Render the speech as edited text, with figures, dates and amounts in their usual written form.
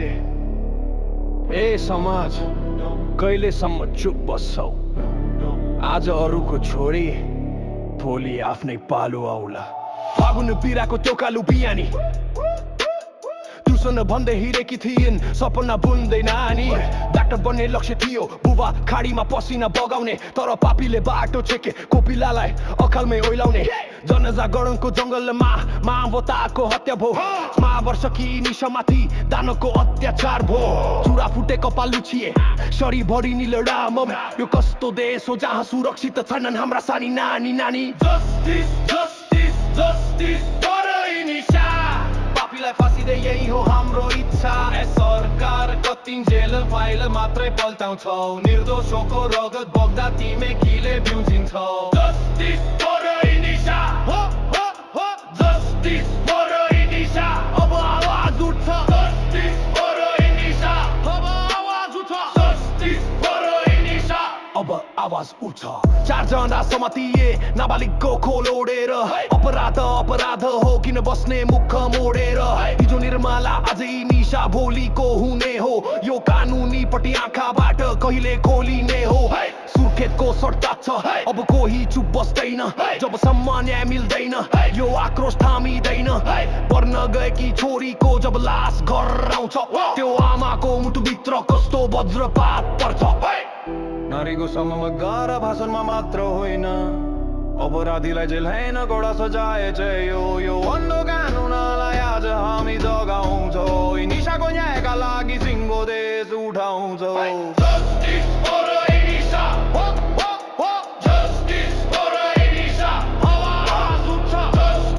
ए समाज, कहिलेसम्म चुप बस्छौ? आज अरूको छोरी, भोलि आफ्नै पालो आउला। फागुन पिराको त्यो कालु बिहानी, ट्युसन भन्दै हिँडेकी थिइन्, सपना बुन्दै नानी। डाक्टर बन्ने लक्ष्य थियो, बुबा खाडीमा पसिना बगाउने, तर पापीले बाटो छेके कोपिलालाई अकालमै ओइलाउने। जनजा गणको जङ्गलमा मावताको हत्या भो, महावर्ष कि निशामाथि दानको अत्याचार भो। चुरा फुटे कपाल लुछिए, शरी भरि निलडाम। यो कस्तो देश हो जहाँ सुरक्षित छैनन् हाम्रा सानी नानी नानी। जस्टिस जस्टिस जस्टिस गरै निशा, पापीलाई फाँसी दे, यही हो हाम्रो इच्छा। सरकार कतिन्जेल फाइल मात्रै पल्टाउँछौ, निर्दोषको रगत बग्दा तिमी किले बिउजिन्छौ। जस्टिस गरै निशा, हो हो हो, जस्टिस गरै निशा, अब आवाज उठ्छ। जस्टिस गरै निशा, अब आवाज उठ्छ। जस्टिस गरै निशा, अब आवाज उठ्छ। चारजना समातिए नाबालिगको खोल ओढेर, अपराध अपराध हो किन बस्ने मुख मोडेर। हिजो निर्मला अझै निशा भोलिको हुने हो, यो कानुनी पट्टि आँखाबाट कहिले खोलिने हो। सुर्खेतको सट्टा छ, अब कोही चुप बस्दैन, जबसम्म न्याय मिल्दैन यो आक्रोश थामिँदैन। पर्न गएकी छोरीको जब लास घर आउँछ, त्यो आमाको मुटुभित्र कस्तो वज्रपात पर्छ। नारीको समूहमा गाह्रो भाषणमा मात्र होइन, अपराधीलाई जेल हैन गडा सजाय चाहिँ यो